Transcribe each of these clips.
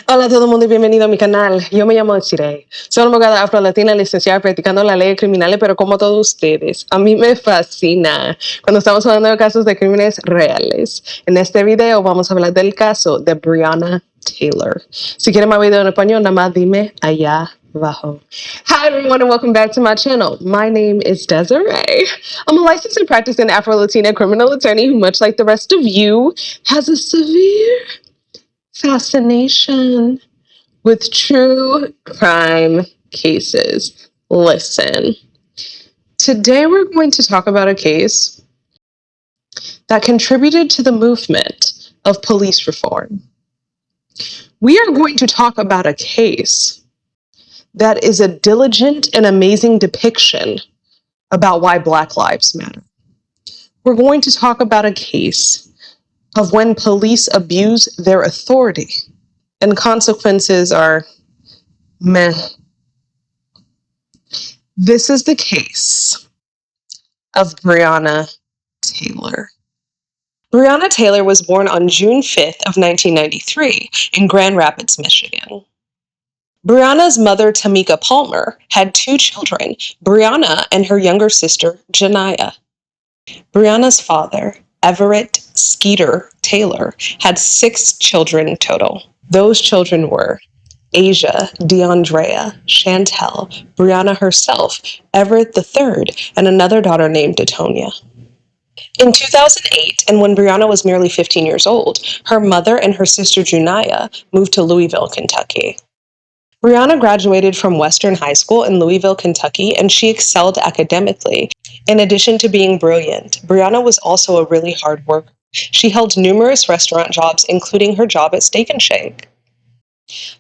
Hola a todo el mundo y bienvenido a mi canal. Yo me llamo Chirey. Soy una abogada afro-latina licenciada practicando la ley de criminales, pero como todos ustedes, a mí me fascina cuando estamos hablando de casos de crímenes reales. En este video vamos a hablar del caso de Breonna Taylor. Si quieren más video en español, nada más dime allá abajo. Hi everyone and welcome back to my channel. My name is Desiree. I'm a licensed and practicing Afro-Latina criminal attorney who, much like the rest of you, has a severe fascination with true crime cases. Listen, today we're going to talk about a case that contributed to the movement of police reform. We are going to talk about a case that is a diligent and amazing depiction about why Black Lives Matter. We're going to talk about a case of when police abuse their authority and consequences are meh. This is the case of Breonna Taylor. Breonna Taylor was born on June 5th of 1993 in Grand Rapids, Michigan. Breonna's mother, Tamika Palmer, had two children, Breonna and her younger sister, Janiah. Breonna's father, Everett Skeeter Taylor, had 6 children total. Those children were Asia, DeAndrea, Chantel, Breonna herself, Everett III, and another daughter named Detonia. In 2008, and when Breonna was merely 15 years old, her mother and her sister Janiah moved to Louisville, Kentucky. Breonna graduated from Western High School in Louisville, Kentucky, and she excelled academically. In addition to being brilliant, Breonna was also a really hard worker. She held numerous restaurant jobs, including her job at Steak and Shake.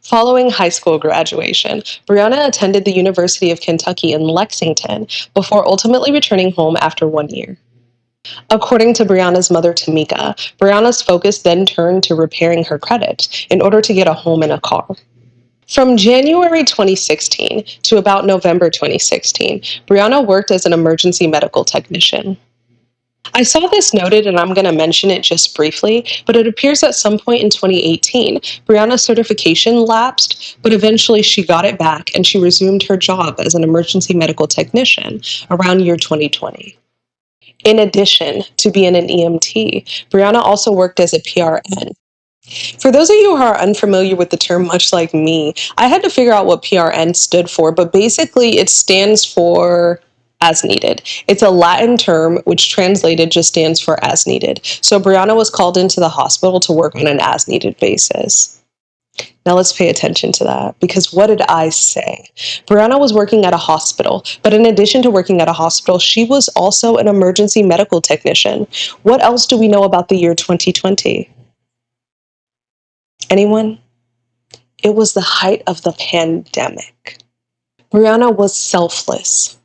Following high school graduation, Breonna attended the University of Kentucky in Lexington before ultimately returning home after 1 year. According to Breonna's mother, Tamika, Breonna's focus then turned to repairing her credit in order to get a home and a car. From January 2016 to about November 2016, Breonna worked as an emergency medical technician. I saw this noted and I'm going to mention it just briefly, but it appears at some point in 2018, Breonna's certification lapsed, but eventually she got it back and she resumed her job as an emergency medical technician around year 2020. In addition to being an EMT, Breonna also worked as a PRN. For those of you who are unfamiliar with the term, much like me, I had to figure out what PRN stood for, but basically it stands for as needed. It's a Latin term which translated just stands for as needed. So Breonna was called into the hospital to work on an as needed basis. Now let's pay attention to that, because what did I say? Breonna was working at a hospital, but in addition to working at a hospital, she was also an emergency medical technician. What else do we know about the year 2020? Anyone? It was the height of the pandemic. Breonna was selfless,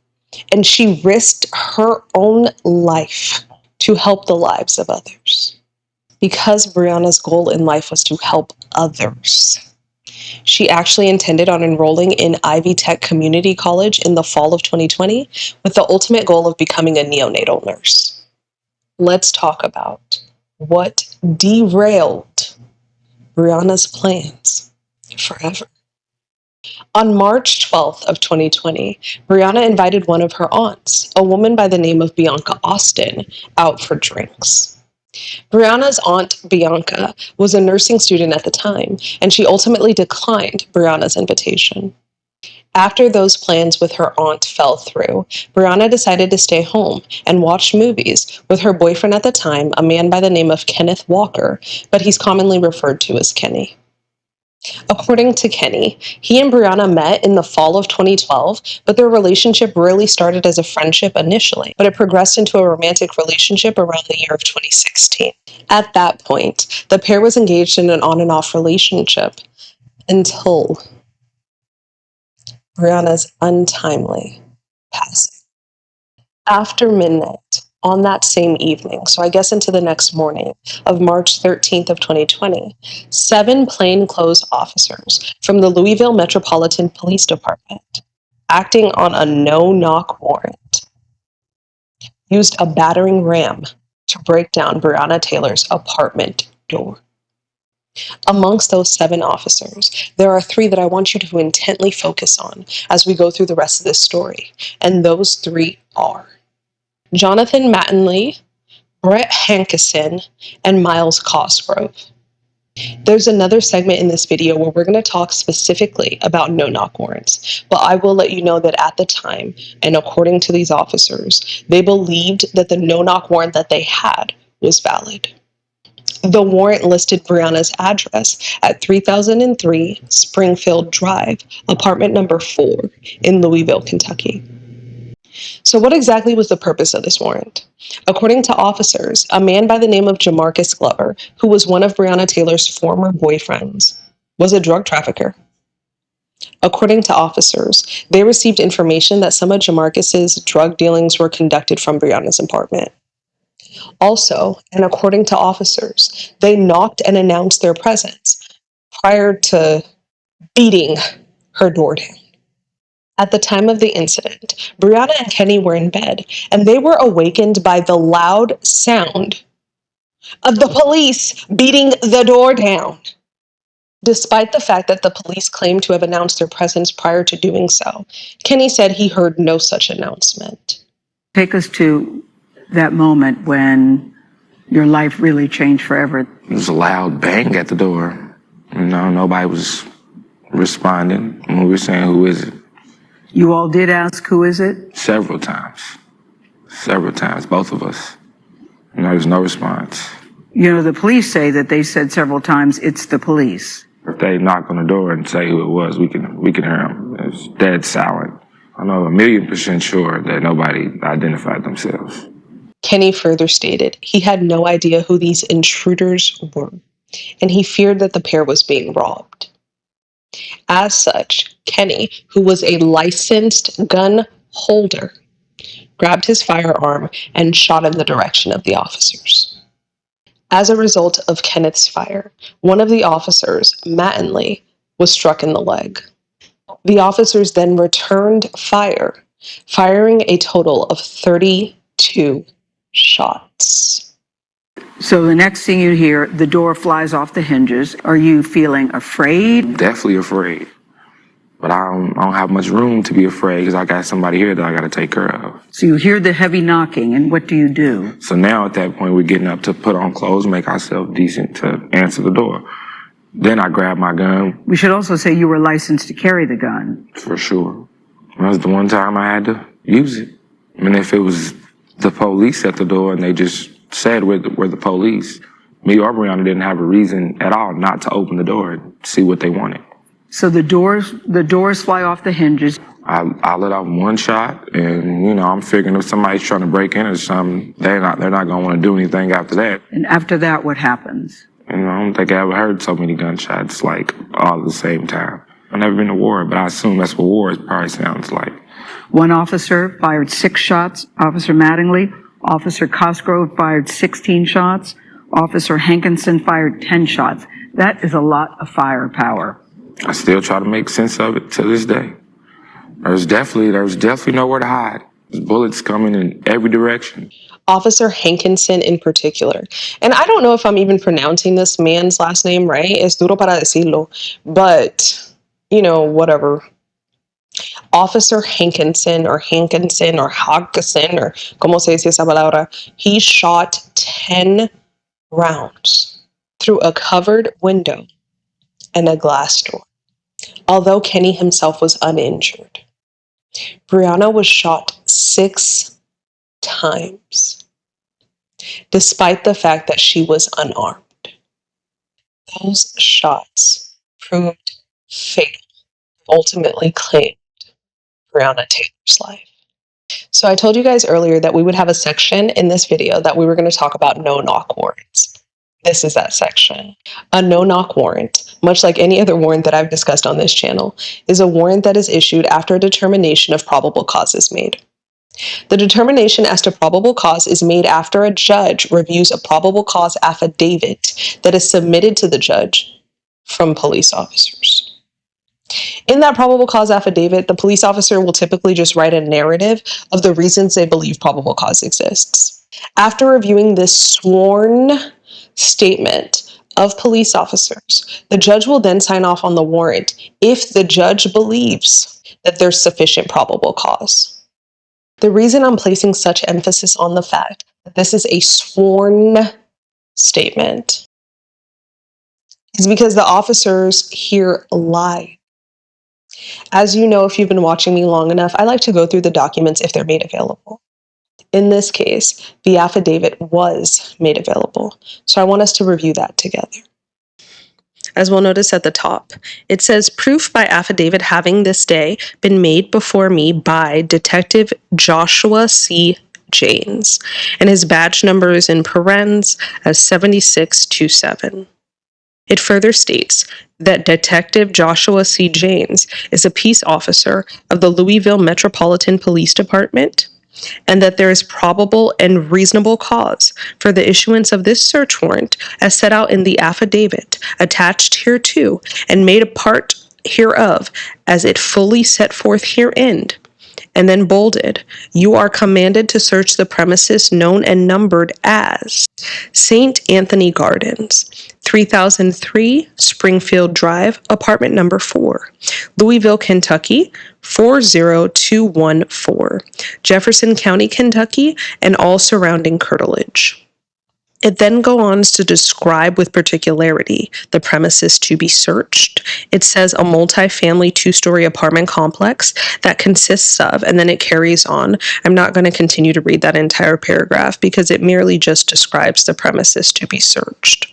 and she risked her own life to help the lives of others. Because Breonna's goal in life was to help others, she actually intended on enrolling in Ivy Tech Community College in the fall of 2020 with the ultimate goal of becoming a neonatal nurse. Let's talk about what derailed Breonna's plans forever. On March 12th of 2020, Breonna invited one of her aunts, a woman by the name of Bianca Austin, out for drinks. Breonna's aunt, Bianca, was a nursing student at the time, and she ultimately declined Breonna's invitation. After those plans with her aunt fell through, Breonna decided to stay home and watch movies with her boyfriend at the time, a man by the name of Kenneth Walker, but he's commonly referred to as Kenny. According to Kenny, he and Breonna met in the fall of 2012, but their relationship really started as a friendship initially, but it progressed into a romantic relationship around the year of 2016. At that point, the pair was engaged in an on and off relationship until Breonna's untimely passing. After midnight, on that same evening, so I guess into the next morning of March 13th of 2020, 7 plainclothes officers from the Louisville Metropolitan Police Department, acting on a no-knock warrant, used a battering ram to break down Breonna Taylor's apartment door. 7 plainclothes officers from the Louisville Metropolitan Police Department, acting on a no-knock warrant, used a battering ram to break down Breonna Taylor's apartment door. 7 plainclothes officers from the Louisville Metropolitan Police Department, acting on a no-knock warrant, used a battering ram to break down Breonna Taylor's apartment door. Amongst those 7 officers, there are 3 that I want you to intently focus on as we go through the rest of this story. And those 3 are Jonathan Mattingly, Brett Hankison, and Miles Cosgrove. There's another segment in this video where we're going to talk specifically about no-knock warrants, but I will let you know that at the time, and according to these officers, they believed that the no-knock warrant that they had was valid. The warrant listed Breonna's address at 3003 Springfield Drive, apartment number 4 in Louisville, Kentucky. So what exactly was the purpose of this warrant? According to officers, a man by the name of Jamarcus Glover, who was one of Breonna Taylor's former boyfriends, was a drug trafficker. According to officers, they received information that some of Jamarcus's drug dealings were conducted from Breonna's apartment. Also, and according to officers, they knocked and announced their presence prior to beating her door down. At the time of the incident, Breonna and Kenny were in bed, and they were awakened by the loud sound of the police beating the door down. Despite the fact that the police claimed to have announced their presence prior to doing so, Kenny said he heard no such announcement. Take us to that moment when your life really changed forever. It was a loud bang at the door. Nobody was responding when we were saying, "Who is it?" You all did ask, who is it? Several times, both of us. There was no response. The police say that they said several times, it's the police. If they knock on the door and say who it was, we can hear them. It was dead silent. I know 1,000,000% sure that nobody identified themselves. Kenny further stated he had no idea who these intruders were, and he feared that the pair was being robbed. As such, Kenny, who was a licensed gun holder, grabbed his firearm and shot in the direction of the officers. As a result of Kenneth's fire, one of the officers, Mattingly, was struck in the leg. The officers then returned fire, firing a total of 32 shots. So the next thing you hear, the door flies off the hinges. Are you feeling afraid? Definitely afraid. But I don't have much room to be afraid because I got somebody here that I got to take care of. So you hear the heavy knocking, and what do you do? So now at that point, we're getting up to put on clothes, make ourselves decent to answer the door. Then I grab my gun. We should also say you were licensed to carry the gun. For sure. That was the one time I had to use it. I mean, if it was the police at the door and they just said we're the police, me or Breonna didn't have a reason at all not to open the door and see what they wanted. So the doors fly off the hinges. I let off one shot, and I'm figuring if somebody's trying to break in or something, they're not gonna want to do anything after that. And after that, what happens? I don't think I ever heard so many gunshots like all at the same time. I've never been to war, but I assume that's what war probably sounds like. One officer fired 6 shots. Officer Mattingly. Officer Cosgrove fired 16 shots. Officer Hankinson fired 10 shots. That is a lot of firepower. I still try to make sense of it to this day. There's definitely nowhere to hide. There's bullets coming in every direction. Officer Hankinson in particular. And I don't know if I'm even pronouncing this man's last name right. Es duro para decirlo. But, whatever. Officer Hankinson or Hankison or como se dice esa palabra, he shot 10 rounds through a covered window and a glass door, although Kenny himself was uninjured. Breonna was shot 6 times, despite the fact that she was unarmed. Those shots proved fatal, ultimately claimed Breonna Taylor's life. So I told you guys earlier that we would have a section in this video that we were going to talk about no-knock warrants. This is that section. A no-knock warrant, much like any other warrant that I've discussed on this channel, is a warrant that is issued after a determination of probable cause is made. The determination as to probable cause is made after a judge reviews a probable cause affidavit that is submitted to the judge from police officers. In that probable cause affidavit, the police officer will typically just write a narrative of the reasons they believe probable cause exists. After reviewing this sworn statement of police officers. The judge will then sign off on the warrant if the judge believes that there's sufficient probable cause. The reason I'm placing such emphasis on the fact that this is a sworn statement is because the officers here lied. As you know, if you've been watching me long enough, I like to go through the documents if they're made available. In this case, the affidavit was made available, so I want us to review that together. As we'll notice at the top, it says proof by affidavit having this day been made before me by Detective Joshua C. Jaynes, and his badge number is in parens as 7627. It further states that Detective Joshua C. Jaynes is a peace officer of the Louisville Metropolitan Police Department, and that there is probable and reasonable cause for the issuance of this search warrant as set out in the affidavit attached hereto and made a part hereof as it fully set forth herein. And then bolded, you are commanded to search the premises known and numbered as St. Anthony Gardens, 3003 Springfield Drive, apartment number 4, Louisville, Kentucky, 40214, Jefferson County, Kentucky, and all surrounding curtilage. It then goes on to describe with particularity the premises to be searched. It says a multi-family 2-story apartment complex that consists of, and then it carries on. I'm not going to continue to read that entire paragraph because it merely just describes the premises to be searched.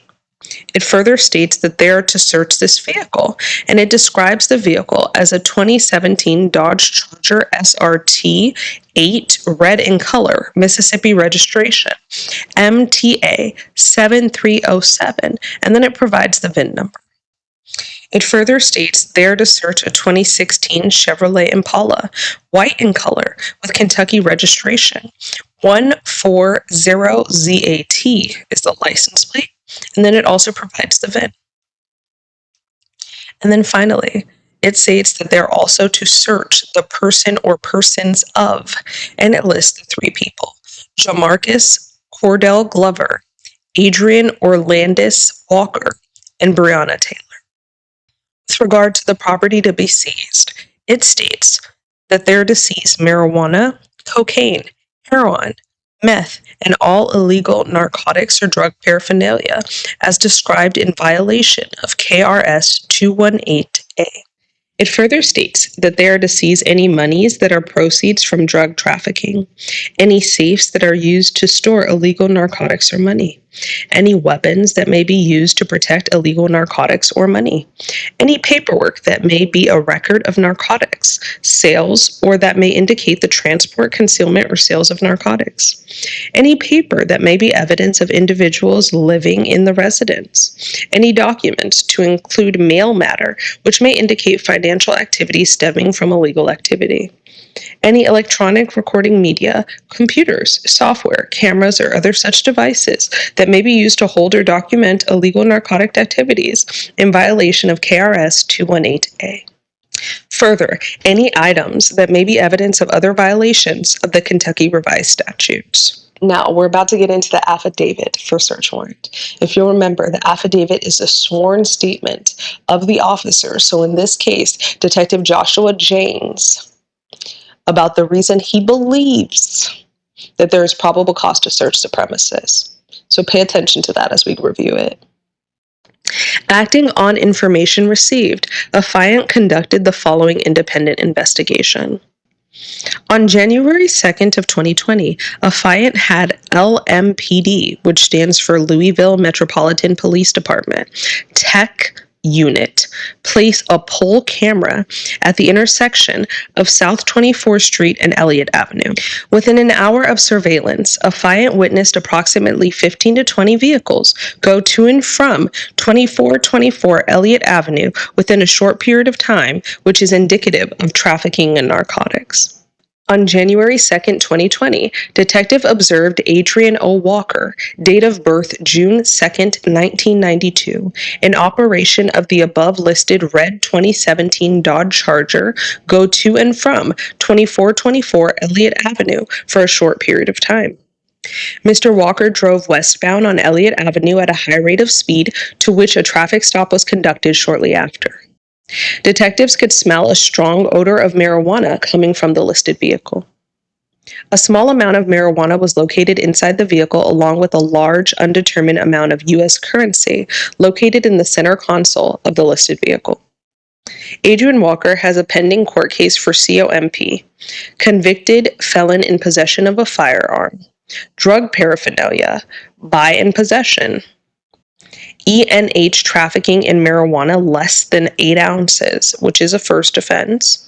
It further states that they are to search this vehicle, and it describes the vehicle as a 2017 Dodge Charger SRT 8, red in color, Mississippi registration, MTA 7307, and then it provides the VIN number. It further states they are to search a 2016 Chevrolet Impala, white in color, with Kentucky registration. 140ZAT is the license plate, and then it also provides the VIN. And then finally, it states that they're also to search the person or persons of, and it lists the 3 people: Jamarcus Cordell Glover, Adrian Orlandis Walker, and Breonna Taylor. With regard to the property to be seized, it states that they're to seize marijuana, cocaine, heroin, meth, and all illegal narcotics or drug paraphernalia as described in violation of KRS 218A. It further states that they are to seize any monies that are proceeds from drug trafficking, any safes that are used to store illegal narcotics or money, any weapons that may be used to protect illegal narcotics or money, any paperwork that may be a record of narcotics, sales, or that may indicate the transport, concealment, or sales of narcotics, any paper that may be evidence of individuals living in the residence, any documents to include mail matter which may indicate financial activity stemming from illegal activity, any electronic recording media, computers, software, cameras, or other such devices that may be used to hold or document illegal narcotic activities in violation of KRS 218A. Further, any items that may be evidence of other violations of the Kentucky Revised Statutes. Now, we're about to get into the affidavit for search warrant. If you'll remember, the affidavit is a sworn statement of the officer. So in this case, Detective Joshua Jaynes, about the reason he believes that there is probable cause to search the premises. So pay attention to that as we review it. Acting on information received, Affiant conducted the following independent investigation. On January 2nd of 2020, Affiant had LMPD, which stands for Louisville Metropolitan Police Department, Tech Unit, place a pole camera at the intersection of South 24th Street and Elliott Avenue. Within an hour of surveillance, Affiant witnessed approximately 15 to 20 vehicles go to and from 2424 Elliott Avenue within a short period of time, which is indicative of trafficking in narcotics. On January 2nd, 2020, Detective observed Adrian O. Walker, date of birth June 2nd, 1992, in operation of the above-listed red 2017 Dodge Charger, go to and from 2424 Elliott Avenue for a short period of time. Mr. Walker drove westbound on Elliott Avenue at a high rate of speed, to which a traffic stop was conducted shortly after. Detectives could smell a strong odor of marijuana coming from the listed vehicle. A small amount of marijuana was located inside the vehicle, along with a large, undetermined amount of U.S. currency located in the center console of the listed vehicle. Adrian Walker has a pending court case for COMP, convicted felon in possession of a firearm, drug paraphernalia, buy and possession, ENH trafficking in marijuana less than 8 ounces, which is a first offense,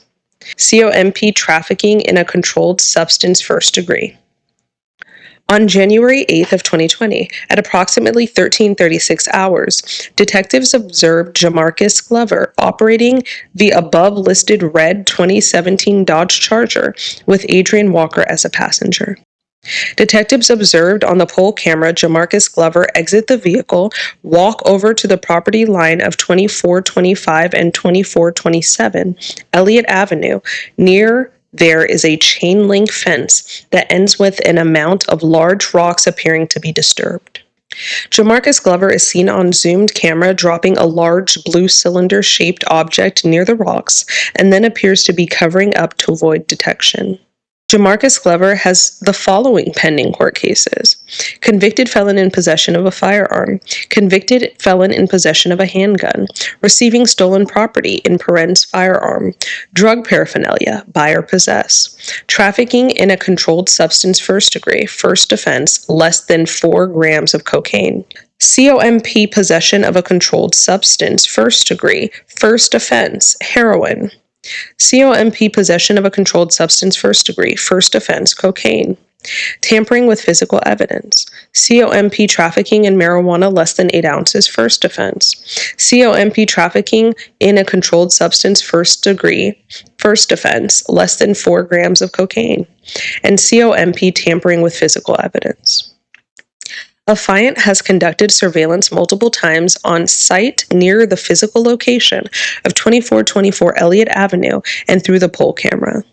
COMP trafficking in a controlled substance first degree. On January 8th of 2020, at approximately 13:36 hours, detectives observed Jamarcus Glover operating the above-listed red 2017 Dodge Charger with Adrian Walker as a passenger. Detectives observed on the pole camera Jamarcus Glover exit the vehicle, walk over to the property line of 2425 and 2427 Elliott Avenue. Near there is a chain link fence that ends with an amount of large rocks appearing to be disturbed. Jamarcus Glover is seen on zoomed camera dropping a large blue cylinder-shaped object near the rocks, and then appears to be covering up to avoid detection. Jamarcus Glover has the following pending court cases: convicted felon in possession of a firearm, convicted felon in possession of a handgun, receiving stolen property in parens firearm, drug paraphernalia, buy or possess, trafficking in a controlled substance first degree, first offense, less than 4 grams of cocaine, COMP possession of a controlled substance first degree, first offense, heroin, COMP possession of a controlled substance first degree, first offense, cocaine, tampering with physical evidence, COMP trafficking in marijuana less than 8 ounces, first offense, COMP trafficking in a controlled substance first degree, first offense, less than 4 grams of cocaine, and COMP tampering with physical evidence. Affiant has conducted surveillance multiple times on site near the physical location of 2424 Elliott Avenue and through the pole camera.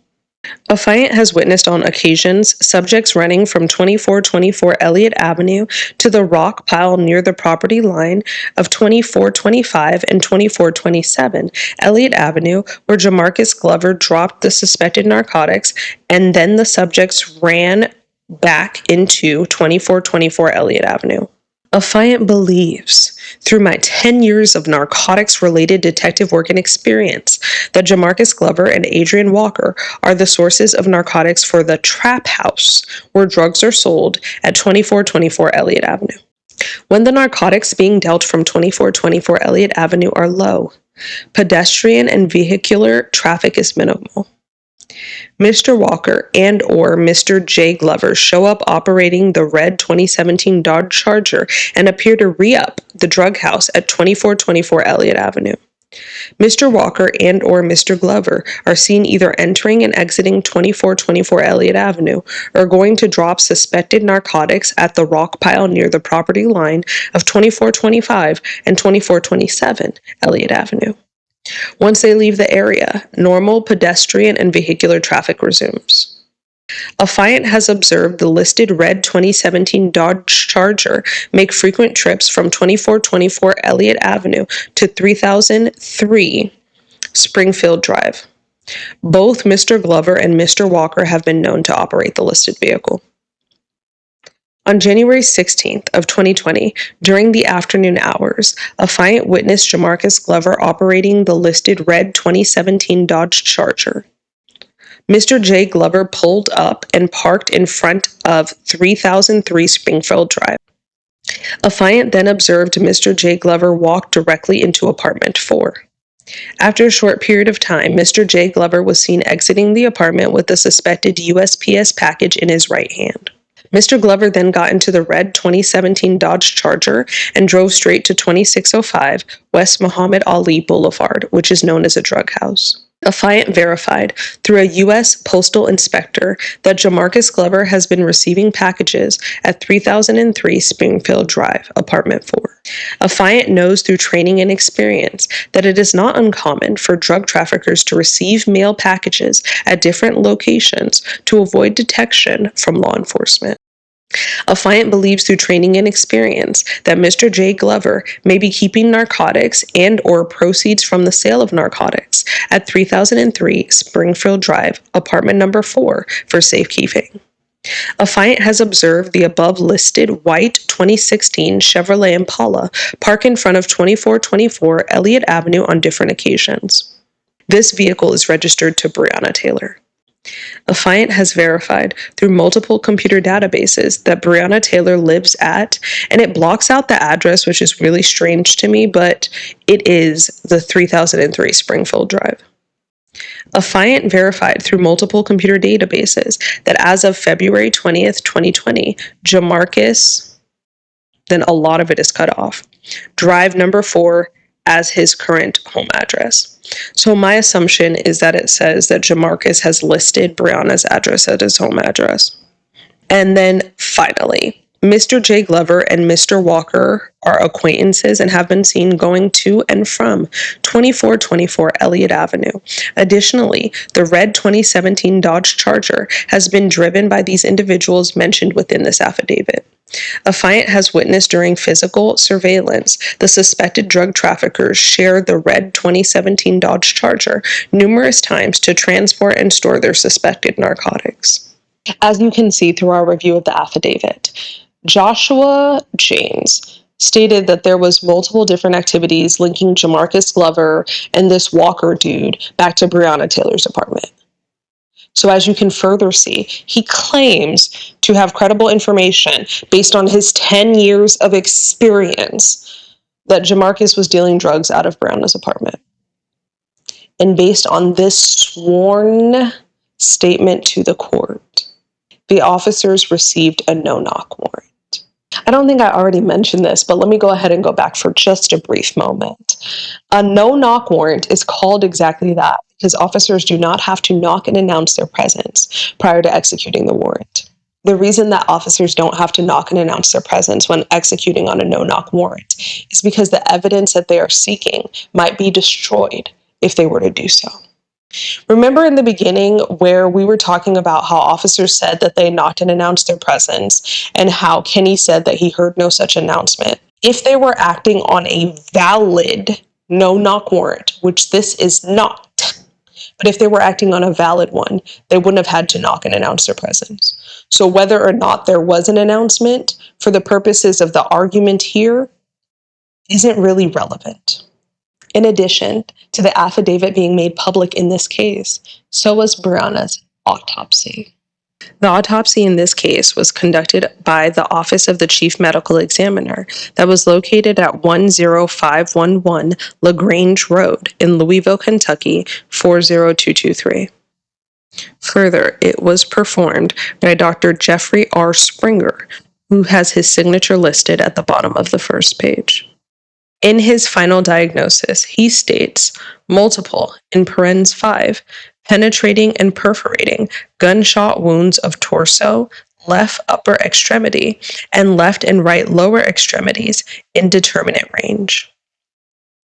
Affiant has witnessed on occasions subjects running from 2424 Elliott Avenue to the rock pile near the property line of 2425 and 2427 Elliott Avenue, where Jamarcus Glover dropped the suspected narcotics, and then the subjects ran back into 2424 Elliott Avenue. Affiant believes, through my 10 years of narcotics-related detective work and experience, that Jamarcus Glover and Adrian Walker are the sources of narcotics for the trap house where drugs are sold at 2424 Elliott Avenue. When the narcotics being dealt from 2424 Elliott Avenue are low, pedestrian and vehicular traffic is minimal. Mr. Walker and or Mr. J. Glover show up operating the red 2017 Dodge Charger and appear to re-up the drug house at 2424 Elliott Avenue. Mr. Walker and or Mr. Glover are seen either entering and exiting 2424 Elliott Avenue or going to drop suspected narcotics at the rock pile near the property line of 2425 and 2427 Elliott Avenue. Once they leave the area, normal pedestrian and vehicular traffic resumes. Affiant has observed the listed red 2017 Dodge Charger make frequent trips from 2424 Elliott Avenue to 3003 Springfield Drive. Both Mr. Glover and Mr. Walker have been known to operate the listed vehicle. On January 16th of 2020, during the afternoon hours, Affiant witnessed Jamarcus Glover operating the listed red 2017 Dodge Charger. Mr. J. Glover pulled up and parked in front of 3003 Springfield Drive. Affiant then observed Mr. J. Glover walk directly into apartment 4. After a short period of time, Mr. J. Glover was seen exiting the apartment with the suspected USPS package in his right hand. Mr. Glover then got into the red 2017 Dodge Charger and drove straight to 2605 West Muhammad Ali Boulevard, which is known as a drug house. Affiant verified through a U.S. postal inspector that Jamarcus Glover has been receiving packages at 3003 Springfield Drive, apartment 4. Affiant knows through training and experience that it is not uncommon for drug traffickers to receive mail packages at different locations to avoid detection from law enforcement. Affiant believes through training and experience that Mr. J. Glover may be keeping narcotics and or proceeds from the sale of narcotics at 3003 Springfield Drive, apartment number 4, for safekeeping. Affiant has observed the above-listed white 2016 Chevrolet Impala park in front of 2424 Elliott Avenue on different occasions. This vehicle is registered to Breonna Taylor. Affiant has verified through multiple computer databases that Breonna Taylor lives at, and it blocks out the address, which is really strange to me, but it is the 3003 Springfield Drive. Affiant verified through multiple computer databases that as of February 20th, 2020, Jamarcus, then a lot of it is cut off, Drive number 4 as his current home address. So my assumption is that it says that Jamarcus has listed Breonna's address as his home address. And then finally, Mr. J. Glover and Mr. Walker are acquaintances and have been seen going to and from 2424 Elliott Avenue. Additionally, the red 2017 Dodge Charger has been driven by these individuals mentioned within this affidavit. Affiant has witnessed during physical surveillance the suspected drug traffickers share the red 2017 Dodge Charger numerous times to transport and store their suspected narcotics. As you can see through our review of the affidavit, Joshua Jaynes stated that there was multiple different activities linking Jamarcus Glover and this Walker dude back to Breonna Taylor's apartment. So as you can further see, he claims to have credible information based on his 10 years of experience that Jamarcus was dealing drugs out of Breonna's apartment. And based on this sworn statement to the court, the officers received a no-knock warrant. I don't think I already mentioned this, but let me go ahead and go back for just a brief moment. A no-knock warrant is called exactly that because officers do not have to knock and announce their presence prior to executing the warrant. The reason that officers don't have to knock and announce their presence when executing on a no-knock warrant is because the evidence that they are seeking might be destroyed if they were to do so. Remember in the beginning where we were talking about how officers said that they knocked and announced their presence and how Kenny said that he heard no such announcement? If they were acting on a valid no-knock warrant, which this is not, but if they were acting on a valid one, they wouldn't have had to knock and announce their presence. So whether or not there was an announcement for the purposes of the argument here isn't really relevant. In addition to the affidavit being made public in this case, so was Breonna's autopsy. The autopsy in this case was conducted by the Office of the Chief Medical Examiner that was located at 10511 LaGrange Road in Louisville, Kentucky, 40223. Further, it was performed by Dr. Jeffrey R. Springer, who has his signature listed at the bottom of the first page. In his final diagnosis, he states multiple, in parens 5, penetrating and perforating gunshot wounds of torso, left upper extremity, and left and right lower extremities in determinate range.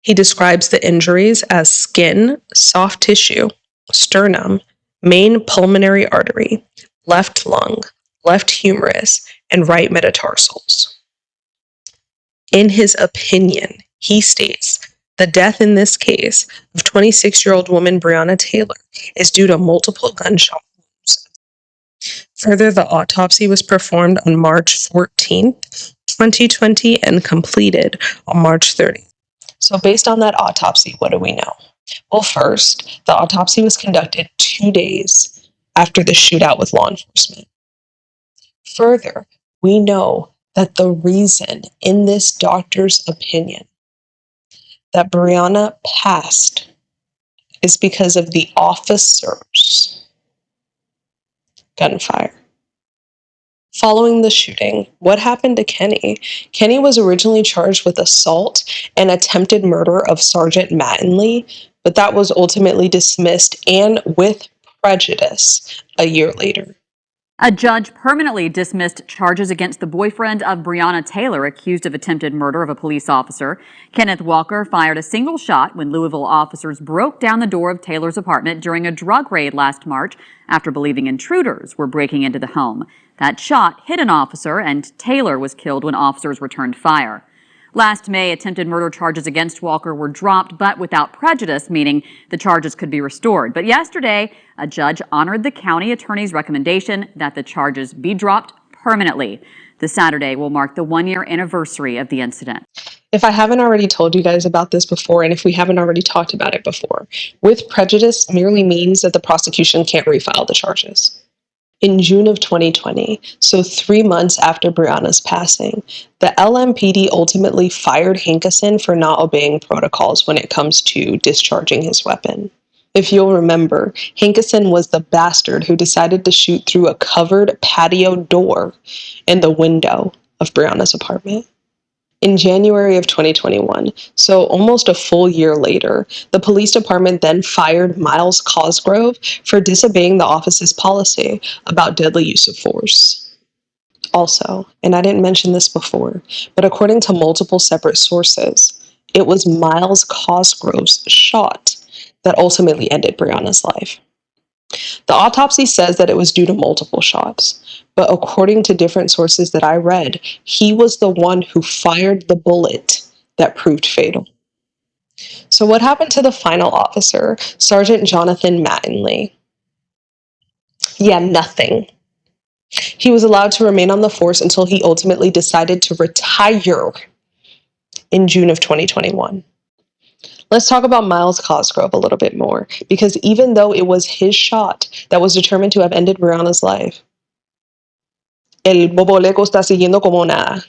He describes the injuries as skin, soft tissue, sternum, main pulmonary artery, left lung, left humerus, and right metatarsals. In his opinion, he states, the death in this case of 26-year-old woman Breonna Taylor is due to multiple gunshot wounds. Further, the autopsy was performed on March 14th, 2020 and completed on March 30th. So based on that autopsy, what do we know? Well, first, the autopsy was conducted 2 days after the shootout with law enforcement. Further, we know that the reason, in this doctor's opinion, that Breonna passed is because of the officer's gunfire. Following the shooting, what happened to Kenny? Kenny was originally charged with assault and attempted murder of Sergeant Mattingly, but that was ultimately dismissed and with prejudice a year later. A judge permanently dismissed charges against the boyfriend of Breonna Taylor, accused of attempted murder of a police officer. Kenneth Walker fired a single shot when Louisville officers broke down the door of Taylor's apartment during a drug raid last March after believing intruders were breaking into the home. That shot hit an officer, and Taylor was killed when officers returned fire. Last May, attempted murder charges against Walker were dropped, but without prejudice, meaning the charges could be restored. But yesterday, a judge honored the county attorney's recommendation that the charges be dropped permanently. This Saturday will mark the one-year anniversary of the incident. If I haven't already told you guys about this before, and if we haven't already talked about it before, with prejudice merely means that the prosecution can't refile the charges. In June of 2020, so 3 months after Breonna's passing, the LMPD ultimately fired Hankison for not obeying protocols when it comes to discharging his weapon. If you'll remember, Hankison was the bastard who decided to shoot through a covered patio door in the window of Breonna's apartment. In January of 2021, so almost a full year later, the police department then fired Miles Cosgrove for disobeying the office's policy about deadly use of force. Also, and I didn't mention this before, but according to multiple separate sources, it was Miles Cosgrove's shot that ultimately ended Breonna's life. The autopsy says that it was due to multiple shots, but according to different sources that I read, he was the one who fired the bullet that proved fatal. So what happened to the final officer, Sergeant Jonathan Mattingly? Yeah, nothing. He was allowed to remain on the force until he ultimately decided to retire in June of 2021. Let's talk about Miles Cosgrove a little bit more, because even though it was his shot that was determined to have ended Breonna's life, el boboleco está siguiendo como nada.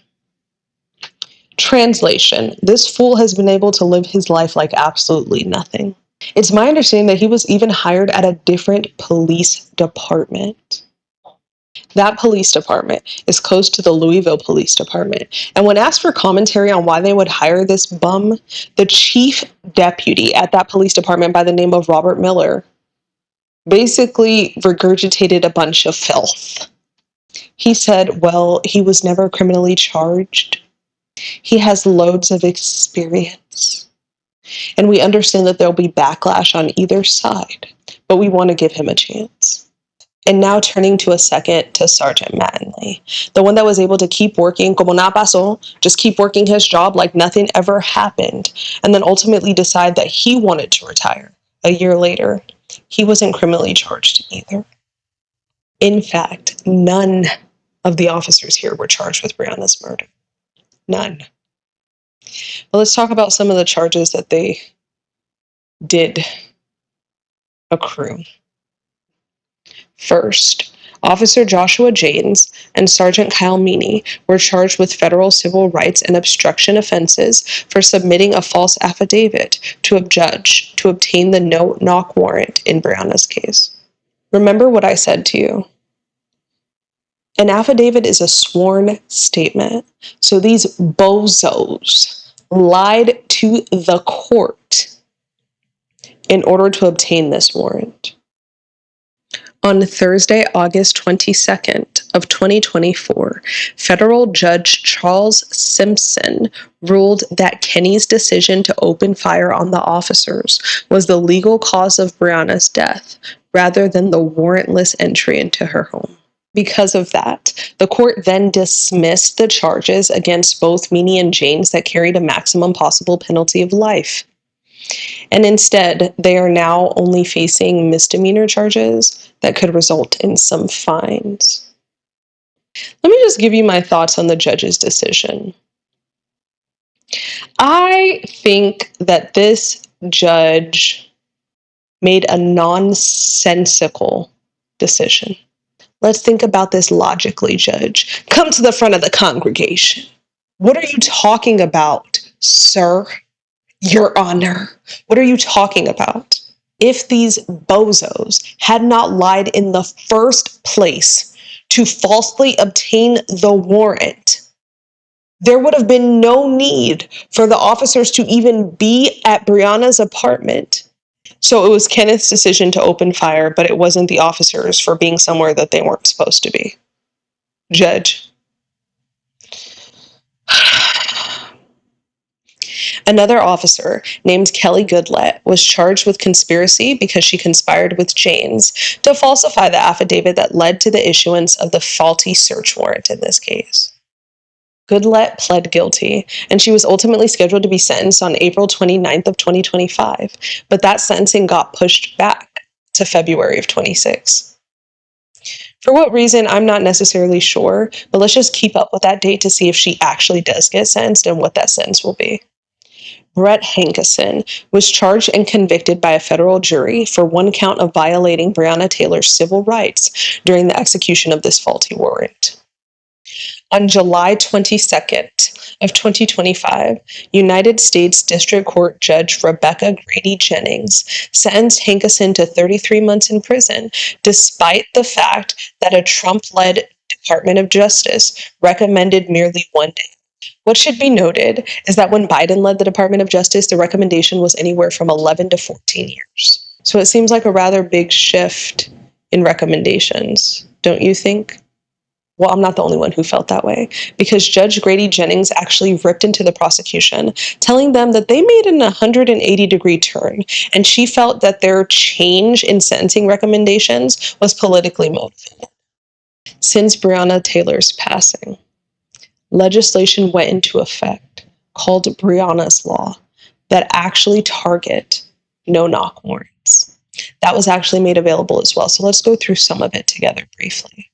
Translation: this fool has been able to live his life like absolutely nothing. It's my understanding that he was even hired at a different police department. That police department is close to the Louisville Police Department. And when asked for commentary on why they would hire this bum, the chief deputy at that police department by the name of Robert Miller basically regurgitated a bunch of filth. He said, well, he was never criminally charged. He has loads of experience. And we understand that there'll be backlash on either side, but we want to give him a chance. And now turning to a second to Sergeant Mattingly, the one that was able to keep working, como nada pasó, just keep working his job like nothing ever happened, and then ultimately decide that he wanted to retire a year later. He wasn't criminally charged either. In fact, none of the officers here were charged with Breonna's murder. None. But let's talk about some of the charges that they did accrue. First, Officer Joshua Jaynes and Sergeant Kyle Meany were charged with federal civil rights and obstruction offenses for submitting a false affidavit to a judge to obtain the knock warrant in Breonna's case. Remember what I said to you. An affidavit is a sworn statement. So these bozos lied to the court in order to obtain this warrant. On Thursday, August 22nd of 2024, federal judge Charles Simpson ruled that Kenny's decision to open fire on the officers was the legal cause of Breonna's death, rather than the warrantless entry into her home. Because of that, the court then dismissed the charges against both Meany and Jaynes that carried a maximum possible penalty of life. And instead, they are now only facing misdemeanor charges that could result in some fines. Let me just give you my thoughts on the judge's decision. I think that this judge made a nonsensical decision. Let's think about this logically, Judge. Come to the front of the congregation. What are you talking about, sir? Your Honor. What are you talking about? If these bozos had not lied in the first place to falsely obtain the warrant, there would have been no need for the officers to even be at Breonna's apartment. So it was Kenneth's decision to open fire, but it wasn't the officers for being somewhere that they weren't supposed to be. Judge. Another officer named Kelly Goodlett was charged with conspiracy because she conspired with Jaynes to falsify the affidavit that led to the issuance of the faulty search warrant in this case. Goodlett pled guilty, and she was ultimately scheduled to be sentenced on April 29th of 2025, but that sentencing got pushed back to February of 26. For what reason, I'm not necessarily sure, but let's just keep up with that date to see if she actually does get sentenced and what that sentence will be. Brett Hankison was charged and convicted by a federal jury for one count of violating Breonna Taylor's civil rights during the execution of this faulty warrant. On July 22nd of 2025, United States District Court Judge Rebecca Grady Jennings sentenced Hankison to 33 months in prison, despite the fact that a Trump-led Department of Justice recommended merely 1 day. What should be noted is that when Biden led the Department of Justice, the recommendation was anywhere from 11 to 14 years. So it seems like a rather big shift in recommendations, don't you think? Well, I'm not the only one who felt that way, because Judge Grady Jennings actually ripped into the prosecution, telling them that they made an 180-degree turn, and she felt that their change in sentencing recommendations was politically motivated. Since Breonna Taylor's passing, legislation went into effect called Breonna's Law that actually target no-knock warrants. That was actually made available as well, so let's go through some of it together briefly.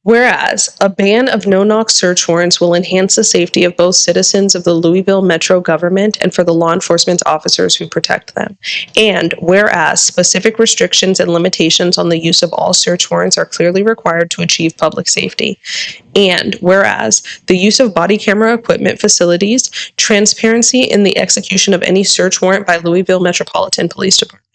Whereas, a ban of no-knock search warrants will enhance the safety of both citizens of the Louisville metro government and for the law enforcement officers who protect them. And whereas, specific restrictions and limitations on the use of all search warrants are clearly required to achieve public safety. And whereas, the use of body camera equipment facilities, transparency in the execution of any search warrant by Louisville Metropolitan Police Department.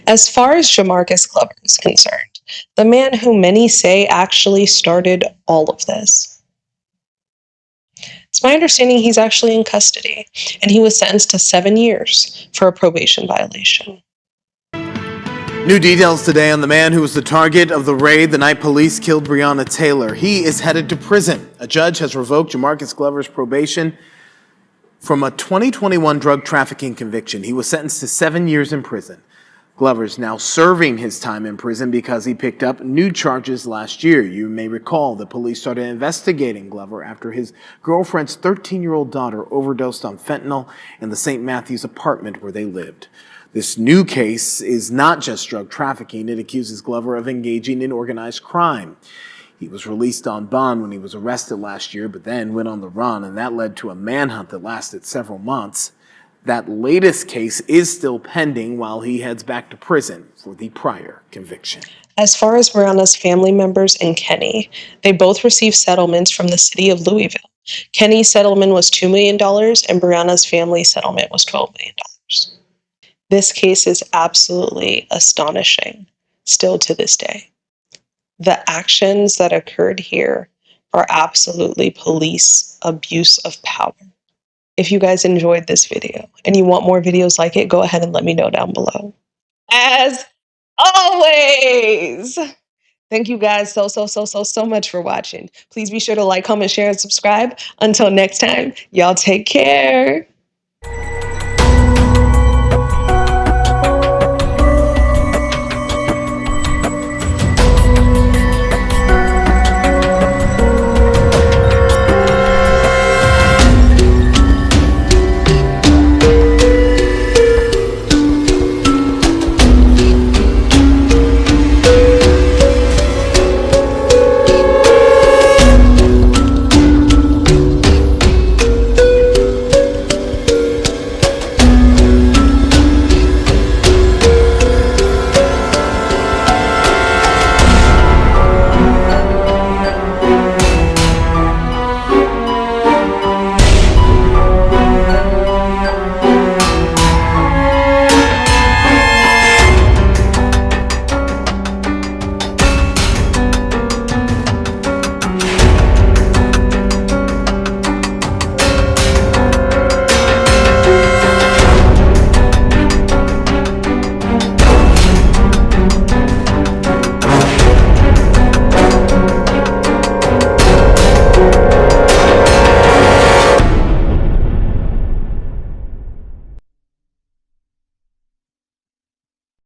As far as Jamarcus Glover is concerned, the man who many say actually started all of this. It's my understanding he's actually in custody, and he was sentenced to 7 years for a probation violation. New details today on the man who was the target of the raid the night police killed Breonna Taylor. He is headed to prison. A judge has revoked Jamarcus Glover's probation from a 2021 drug trafficking conviction. He was sentenced to 7 years in prison. Glover's now serving his time in prison because he picked up new charges last year. You may recall the police started investigating Glover after his girlfriend's 13-year-old daughter overdosed on fentanyl in the St. Matthews apartment where they lived. This new case is not just drug trafficking. It accuses Glover of engaging in organized crime. He was released on bond when he was arrested last year, but then went on the run, and that led to a manhunt that lasted several months. That latest case is still pending while he heads back to prison for the prior conviction. As far as Breonna's family members and Kenny, they both received settlements from the city of Louisville. Kenny's settlement was $2 million and Breonna's family settlement was $12 million. This case is absolutely astonishing, still to this day. The actions that occurred here are absolutely police abuse of power. If you guys enjoyed this video and you want more videos like it, go ahead and let me know down below. As always, thank you guys so much for watching. Please be sure to like, comment, share, and subscribe. Until next time, y'all take care.